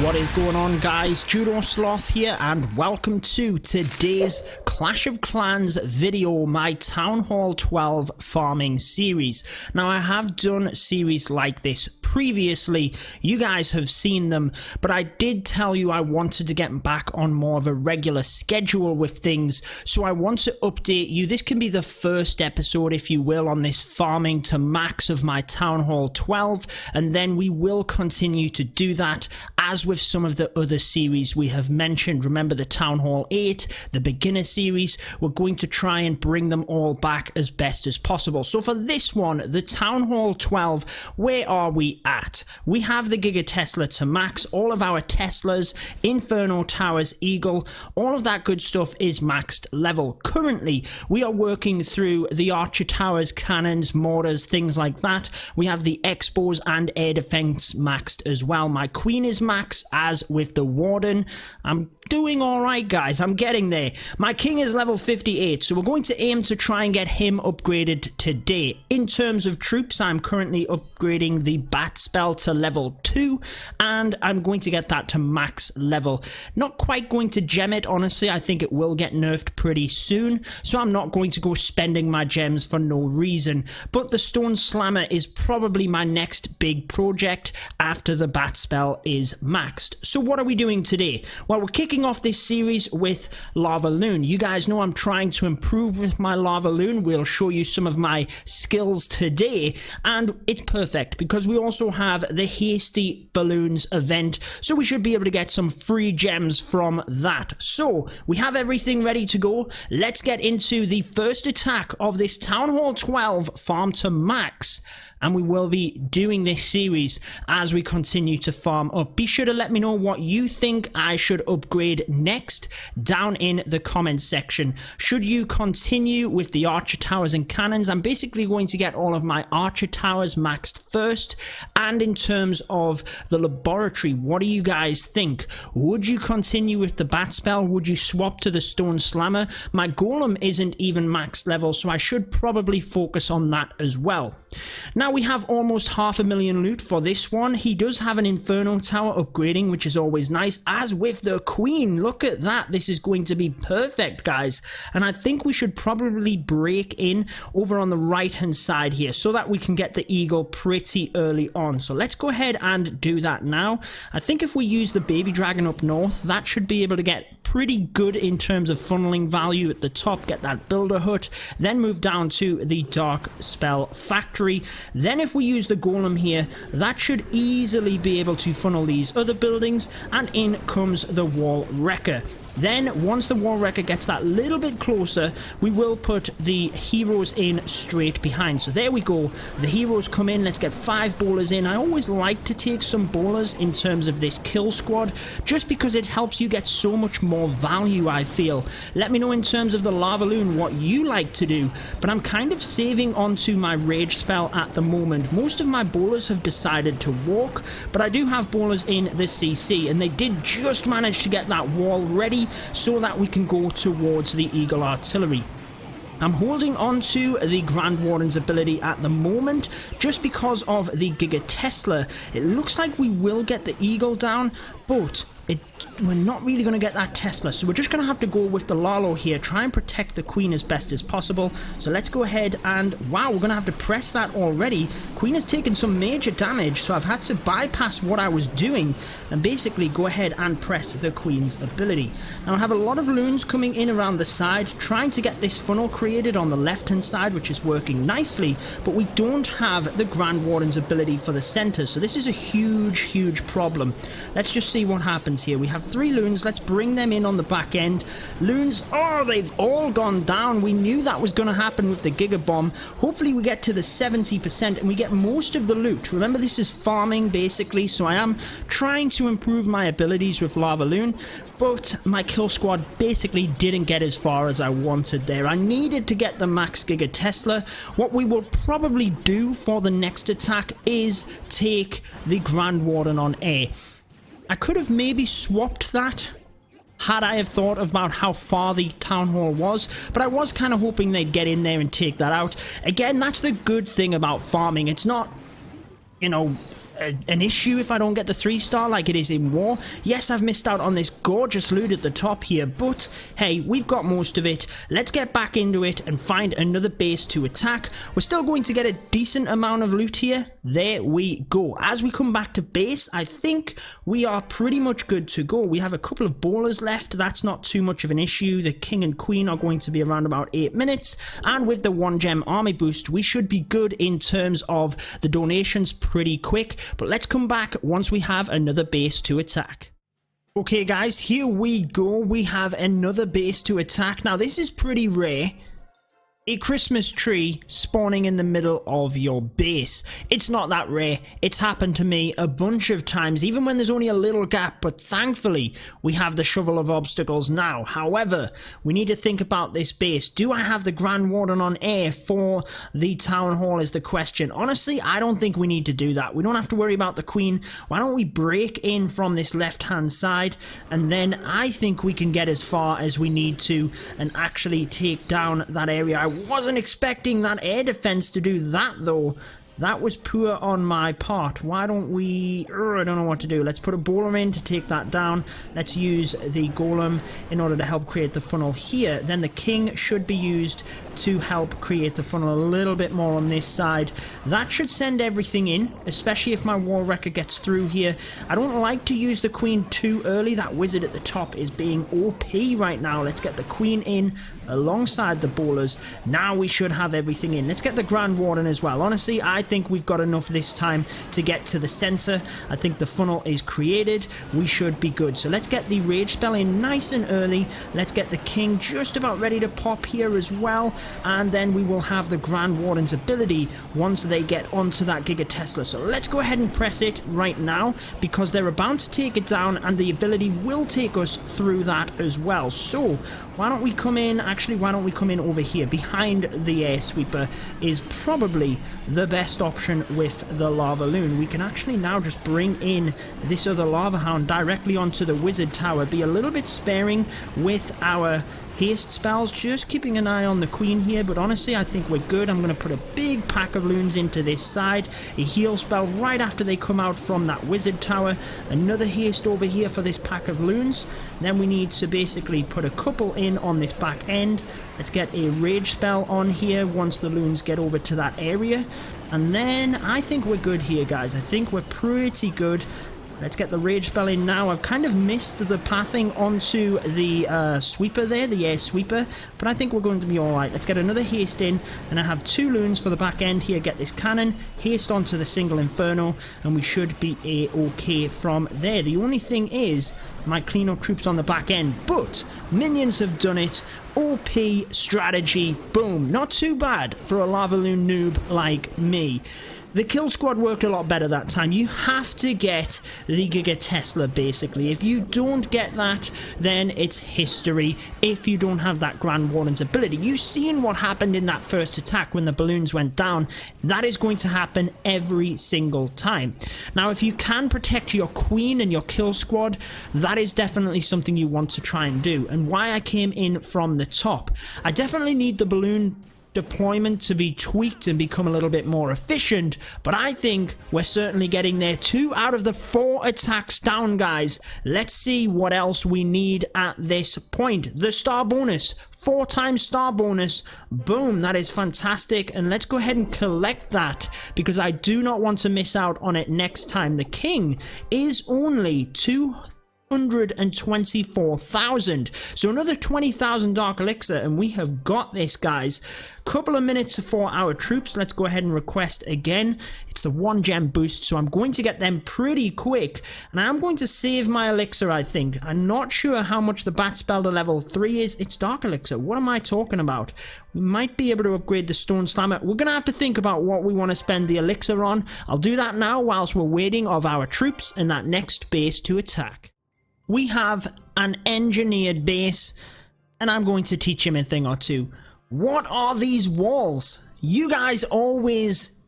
What is going on, guys? Judo Sloth here, and welcome to today's Clash of Clans video, my Town Hall 12 farming series. Now, I have done series like this previously, you guys have seen them, but I did tell you I wanted to get back on more of a regular schedule with things, so I want to update you. This can be the first episode, if you will, on this farming to max of my Town Hall 12, and then we will continue to do that as with some of the other series we have mentioned. Remember the Town Hall 8, the beginner series, we're going to try and bring them all back as best as possible. So for this one, the Town Hall 12, where are we at? We have the Giga Tesla to max, all of our Teslas, Inferno Towers, Eagle, all of that good stuff is maxed level. Currently, we are working through the Archer Towers, cannons, mortars, things like that. We have the Expos and air defense maxed as well. My Queen is max, as with the Warden. I'm doing alright, guys, I'm getting there. My King is level 58, so we're going to aim to try and get him upgraded today. In terms of troops, I'm currently upgrading the Bat spell to level 2, and I'm going to get that to max level. Not quite going to gem it, honestly. I think it will get nerfed pretty soon, so I'm not going to go spending my gems for no reason. But the Stone Slammer is probably my next big project after the Bat spell is maxed. So what are we doing today? Well, we're kicking off this series with Lava Loon. You guys know I'm trying to improve with my Lava Loon. We'll show you some of my skills today, and it's perfect because we also have the Hasty Balloons event, so we should be able to get some free gems from that. So we have everything ready to go. Let's get into the first attack of this Town Hall 12 farm to max, and we will be doing this series as we continue to farm up. Be sure to let me know what you think I should upgrade next down in the comments section. Should you continue with the Archer Towers and cannons? I'm basically going to get all of my Archer Towers maxed first. And in terms of the laboratory, what do you guys think? Would you continue with the Bat spell? Would you swap to the Stone Slammer? My Golem isn't even maxed level, so I should probably focus on that as well. Now, we have almost 500,000 loot for this one. He does have an Inferno Tower upgrading, which is always nice, as with the Queen. Look at that. This is going to be perfect, guys. And I think we should probably break in over on the right-hand side here so that we can get the Eagle pretty early on. So let's go ahead and do that now. I think if we use the Baby Dragon up north, that should be able to get pretty good in terms of funneling value at the top, get that Builder Hut, then move down to the Dark Spell Factory. Then if we use the Golem here, that should easily be able to funnel these other buildings, and in comes the Wall Wrecker. Then, once the Wall Wrecker gets that little bit closer, we will put the heroes in straight behind. So there we go. The heroes come in. Let's get 5 bowlers in. I always like to take some bowlers in terms of this kill squad, just because it helps you get so much more value, I feel. Let me know in terms of the Lava Loon what you like to do, but I'm kind of saving onto my Rage spell at the moment. Most of my bowlers have decided to walk, but I do have bowlers in the CC, and they did just manage to get that wall ready so that we can go towards the Eagle Artillery. I'm holding on to the Grand Warden's ability at the moment just because of the Giga Tesla. It looks like we will get the Eagle down, but we're not really going to get that Tesla, so we're just going to have to go with the Lalo here, try and protect the Queen as best as possible. So let's go ahead and, wow, we're going to have to press that already. Queen has taken some major damage, so I've had to bypass what I was doing and basically go ahead and press the Queen's ability. Now I have a lot of loons coming in around the side, trying to get this funnel created on the left-hand side, which is working nicely, but we don't have the Grand Warden's ability for the center, so this is a huge problem. Let's just see what happens here. We have 3 loons. Let's bring them in on the back end. Loons, oh, they've all gone down. We knew that was going to happen with the Giga Bomb. Hopefully we get to the 70% and we get most of the loot. Remember, this is farming basically, so I am trying to improve my abilities with Lava Loon, but my kill squad basically didn't get as far as I wanted there. I needed to get the max Giga Tesla. What we will probably do for the next attack is take the Grand Warden on air. I could have maybe swapped that had I have thought about how far the Town Hall was, but I was kind of hoping they'd get in there and take that out. Again, that's the good thing about farming. It's not you know, an issue if I don't get the 3-star like it is in War. Yes, I've missed out on this gorgeous loot at the top here, but hey, we've got most of it. Let's get back into it and find another base to attack. We're still going to get a decent amount of loot here. There we go. As we come back to base, I think we are pretty much good to go. We have a couple of bowlers left. That's not too much of an issue. The king and queen are going to be around about 8 minutes, and with the 1 gem army boost, we should be good in terms of the donations pretty quick. But let's come back once we have another base to attack. Okay guys, here we go. We have another base to attack. Now this is pretty rare. A Christmas tree spawning in the middle of your base. It's not that rare. It's happened to me a bunch of times, even when there's only a little gap, but thankfully we have the shovel of obstacles now. However, we need to think about this base. Do I have the Grand Warden on air for the town hall is the question. Honestly, I don't think we need to do that. We don't have to worry about the queen. Why don't we break in from this left-hand side, and then I think we can get as far as we need to and actually take down that area. I wasn't expecting that air defense to do that though. That was poor on my part. Why don't we... I don't know what to do. Let's put a bowler in to take that down. Let's use the golem in order to help create the funnel here. Then the king should be used to help create the funnel a little bit more on this side. That should send everything in, especially if my wall wrecker gets through here. I don't like to use the queen too early. That wizard at the top is being OP right now. Let's get the queen in alongside the bowlers. Now we should have everything in. Let's get the Grand Warden as well. Honestly, I think we've got enough this time to get to the center. I think the funnel is created. We should be good. So let's get the rage spell in nice and early. Let's get the king just about ready to pop here as well, and then we will have the Grand Warden's ability once they get onto that Giga Tesla. So let's go ahead and press it right now, because they're about to take it down and the ability will take us through that as well. So why don't we come in, actually why don't we come in over here behind the air sweeper is probably the best option with the lava loon. We can actually now just bring in this other lava hound directly onto the wizard tower, be a little bit sparing with our haste spells, just keeping an eye on the queen here, but honestly I think we're good. I'm going to put a big pack of loons into this side, a heal spell right after they come out from that wizard tower, another haste over here for this pack of loons. Then we need to basically put a couple in on this back end. Let's get a rage spell on here once the loons get over to that area, and then I think we're good here guys. I think we're pretty good. Let's get the rage spell in now. I've kind of missed the pathing onto the sweeper there, the air sweeper, but I think we're going to be alright. Let's get another haste in, and I have 2 loons for the back end here. Get this cannon, haste onto the single inferno, and we should be a-okay from there. The only thing is, might clean up troops on the back end, but minions have done it. OP strategy, boom. Not too bad for a lava loon noob like me. The kill squad worked a lot better that time. You have to get the Giga Tesla, basically. If you don't get that, then it's history if you don't have that Grand Warden's ability. You've seen what happened in that first attack when the balloons went down. That is going to happen every single time. Now, if you can protect your queen and your kill squad, that is definitely something you want to try and do. And why I came in from the top. I definitely need the balloon deployment to be tweaked and become a little bit more efficient, but I think we're certainly getting there. 2 out of the 4 attacks down, guys. Let's see what else we need at this point. The star bonus, 4 times star bonus, boom, that is fantastic, and let's go ahead and collect that because I do not want to miss out on it next time. The king is only 224,000, so another 20,000 dark elixir, and we have got this, guys. Couple of minutes for our troops. Let's go ahead and request again. It's the 1 gem boost, so I'm going to get them pretty quick, and I'm going to save my elixir. I think I'm not sure how much the bat spell to level 3 is. It's dark elixir. What am I talking about? We might be able to upgrade the stone slammer. We're gonna have to think about what we want to spend the elixir on. I'll do that now whilst we're waiting of our troops and that next base to attack. We have an engineered base, and I'm going to teach him a thing or two. What are these walls? You guys always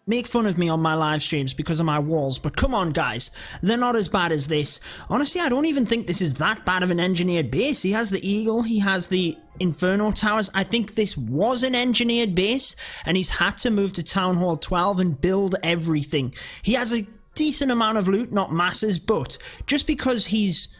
make fun of me on my live streams because of my walls, but come on guys, they're not as bad as this. Honestly, I don't even think this is that bad of an engineered base. He has the eagle, he has the inferno towers. I think this was an engineered base and he's had to move to Town Hall 12 and build everything. He has a decent amount of loot, not masses, but just because he's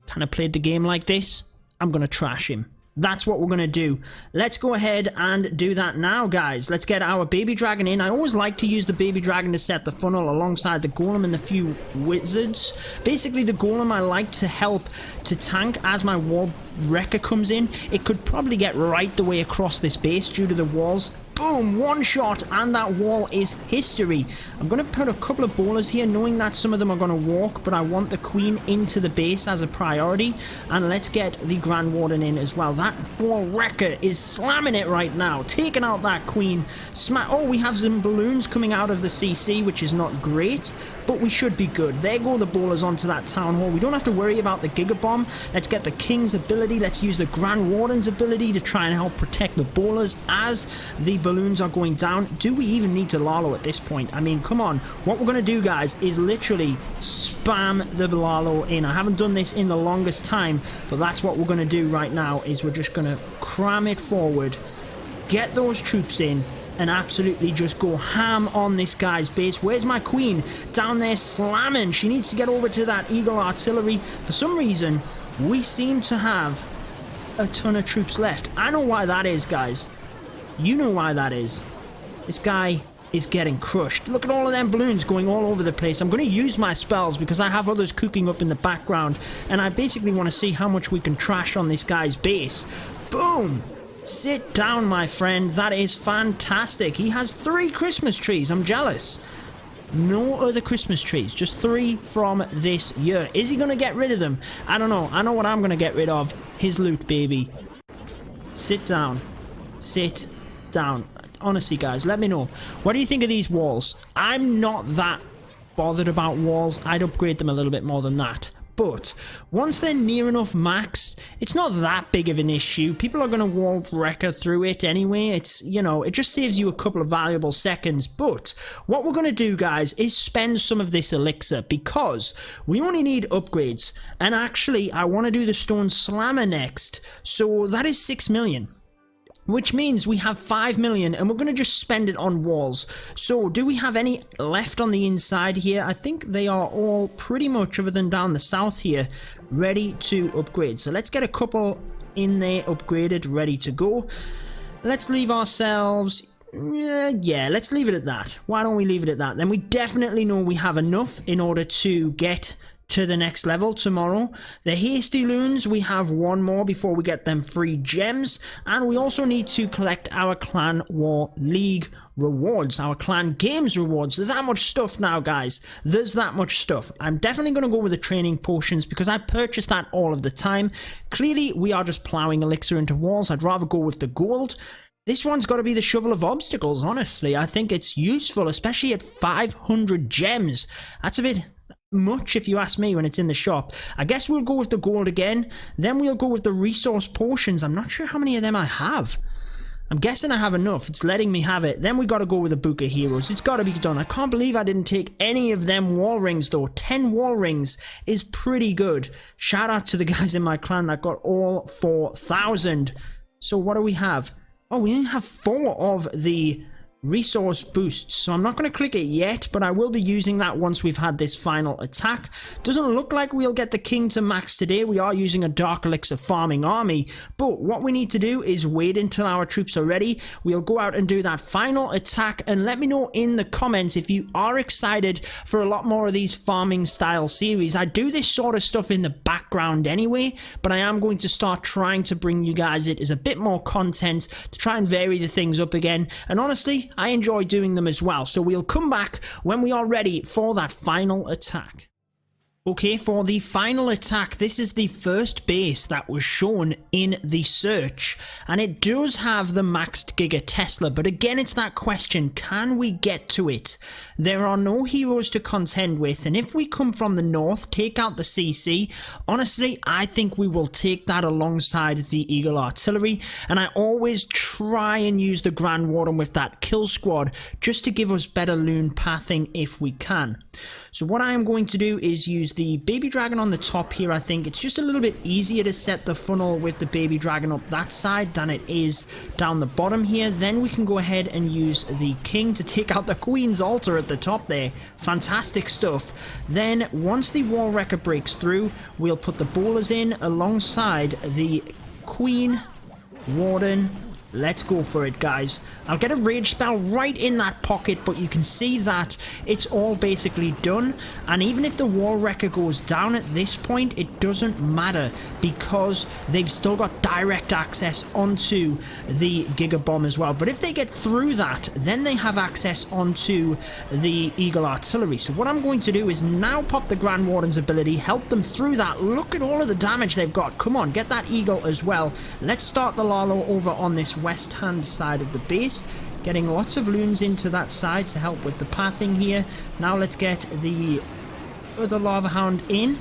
kind of played the game like this, I'm gonna trash him. That's what we're going to do. Let's go ahead and do that now, guys. Let's get our baby dragon in. I always like to use the baby dragon to set the funnel alongside the golem and the few wizards. Basically, the golem I like to help to tank as my wall wrecker comes in. It could probably get right the way across this base due to the walls. Boom, one shot, and that wall is history. I'm going to put a couple of bowlers here, knowing that some of them are going to walk, but I want the queen into the base as a priority. And let's get the Grand Warden in as well. That wall wrecker is slamming it right now, taking out that queen. Oh, we have some balloons coming out of the CC, which is not great, but we should be good. There go the bowlers onto that town hall. We don't have to worry about the Giga Bomb. Let's get the king's ability. Let's use the Grand Warden's ability to try and help protect the bowlers as the balloons are going down. Do we even need to Lalo at this point? I mean, come on. What we're going to do, guys, is literally spam the Lalo in. I haven't done this in the longest time, but that's what we're going to do right now, is we're just going to cram it forward, get those troops in, and absolutely just go ham on this guy's base. Where's my queen? Down there slamming. She needs to get over to that Eagle artillery. For some reason, we seem to have a ton of troops left. I know why that is, guys. You know why that is. This guy is getting crushed. Look at all of them balloons going all over the place. I'm going to use my spells because I have others cooking up in the background, and I basically want to see how much we can trash on this guy's base. Boom! Sit down, my friend. That is fantastic. He has 3 Christmas trees. I'm jealous. No other Christmas trees. Just 3 from this year. Is he going to get rid of them? I don't know. I know what I'm going to get rid of. His loot, baby. Sit down. Sit down. Honestly, guys, let me know. What do you think of these walls? I'm not that bothered about walls. I'd upgrade them a little bit more than that. But once they're near enough maxed, it's not that big of an issue. People are going to wall wrecker through it anyway. It's, you know, it just saves you a couple of valuable seconds. But what we're going to do, guys, is spend some of this elixir because we only need upgrades. And actually, I want to do the stone slammer next. So that is 6 million. Which means we have 5 million and we're going to just spend it on walls. So do we have any left on the inside here? I think they are all pretty much, other than down the south here, ready to upgrade. So let's get a couple in there upgraded, ready to go. Let's leave ourselves... yeah, let's leave it at that. Why don't we leave it at that? Then we definitely know we have enough in order to get to the next level tomorrow. The hasty loons, we have 1 more before we get them free gems, and we also need to collect our Clan War League rewards, our Clan Games rewards. There's that much stuff now, guys. There's that much stuff. I'm definitely going to go with the training potions because I purchase that all of the time. Clearly, we are just plowing elixir into walls. I'd rather go with the gold. This one's got to be the Shovel of Obstacles, honestly. I think it's useful, especially at 500 gems. That's a bit much if you ask me when it's in the shop. I guess we'll go with the gold again. Then we'll go with the resource potions. I'm not sure how many of them I have. I'm guessing I have enough. It's letting me have it. Then we got to go with the Book of Heroes. It's got to be done. I can't believe I didn't take any of them wall rings though. 10 wall rings is pretty good. Shout out to the guys in my clan that got all 4,000. So what do we have? Oh, we only have 4 of the resource boosts, so I'm not going to click it yet, but I will be using that once we've had this final attack. Doesn't look like we'll get the king to max today. We are using a dark elixir farming army, but what we need to do is wait until our troops are ready. We'll go out and do that final attack, and let me know in the comments if you are excited for a lot more of these farming style series. I do this sort of stuff in the background anyway, but I am going to start trying to bring you guys it as a bit more content to try and vary the things up again, and honestly I enjoy doing them as well. So we'll come back when we are ready for that final attack. Okay, for the final attack, this is the first base that was shown in the search, and it does have the maxed Giga Tesla, but again it's that question, can we get to it? There are no heroes to contend with, and if we come from the north, take out the CC, honestly I think we will take that alongside the Eagle Artillery, and I always try and use the Grand Warden with that kill squad just to give us better loon pathing if we can. So what I am going to do is use the baby dragon on the top here. I think it's just a little bit easier to set the funnel with the baby dragon up that side than it is down the bottom here. Then we can go ahead and use the king to take out the queen's altar at the top there. Fantastic stuff. Then once the wall wrecker breaks through, we'll put the bowlers in alongside the queen warden. Let's go for it, guys. I'll get a rage spell right in that pocket, but you can see that it's all basically done. And even if the wall wrecker goes down at this point, it doesn't matter because they've still got direct access onto the Giga Bomb as well. But if they get through that, then they have access onto the Eagle Artillery. So what I'm going to do is now pop the Grand Warden's ability, help them through that. Look at all of the damage they've got. Come on, get that Eagle as well. Let's start the Lalo over on this west hand side of the base, getting lots of loons into that side to help with the pathing here. Now let's get the other lava hound in.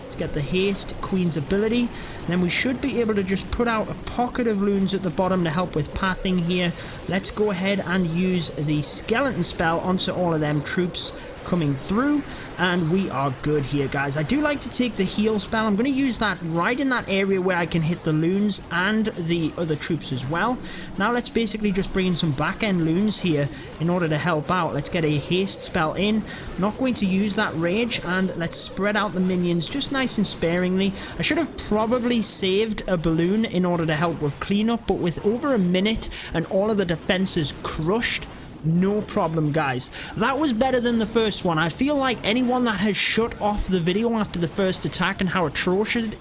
Let's get the haste queen's ability, then we should be able to just put out a pocket of loons at the bottom to help with pathing here. Let's go ahead and use the skeleton spell onto all of them troops coming through, and we are good here, guys. I do like to take the heal spell. I'm going to use that right in that area where I can hit the loons and the other troops as well. Now let's basically just bring in some back end loons here in order to help out. Let's get a haste spell in. Not going to use that rage, and let's spread out the minions just nice and sparingly. I should have probably saved a balloon in order to help with cleanup, but with over a minute and all of the defenses crushed, no problem, guys. That was better than the first one. I feel like anyone that has shut off the video after the first attack and how atrocious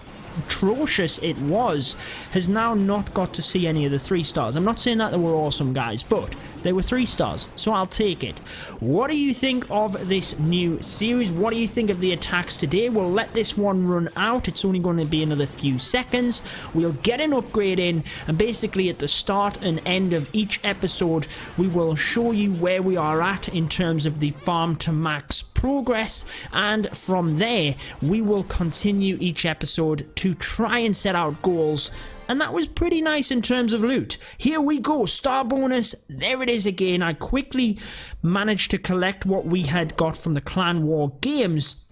it was has now not got to see any of the 3 stars. I'm not saying that they were awesome, guys, but they were 3 stars, so I'll take it. What do you think of this new series? What do you think of the attacks today? We'll let this one run out. It's only going to be another few seconds. We'll get an upgrade in, and basically at the start and end of each episode, we will show you where we are at in terms of the farm to max progress, and from there we will continue each episode to try and set out goals. And that was pretty nice in terms of loot. Here we go, star bonus, there it is again. I quickly managed to collect what we had got from the Clan War games.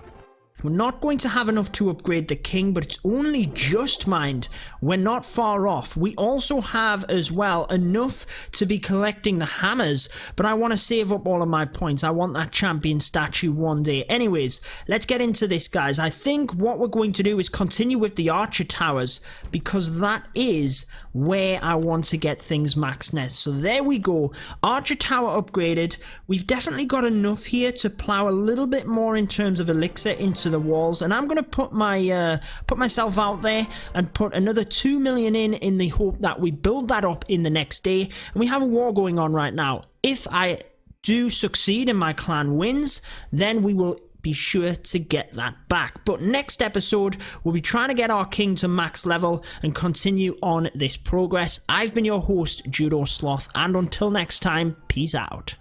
We're not going to have enough to upgrade the king, but it's only just, mind. We're not far off. We also have as well enough to be collecting the hammers, but I want to save up all of my points. I want that champion statue one day. Anyways, let's get into this, guys. I think what we're going to do is continue with the archer towers, because that is where I want to get things max net. So there we go. Archer tower upgraded. We've definitely got enough here to plow a little bit more in terms of elixir into the walls, and I'm going to put my put myself out there and put another 2 million in the hope that we build that up in the next day. And we have a war going on right now. If I do succeed and my clan wins, then we will be sure to get that back. But next episode, we'll be trying to get our king to max level and continue on this progress. I've been your host, Judo Sloth, and until next time, peace out.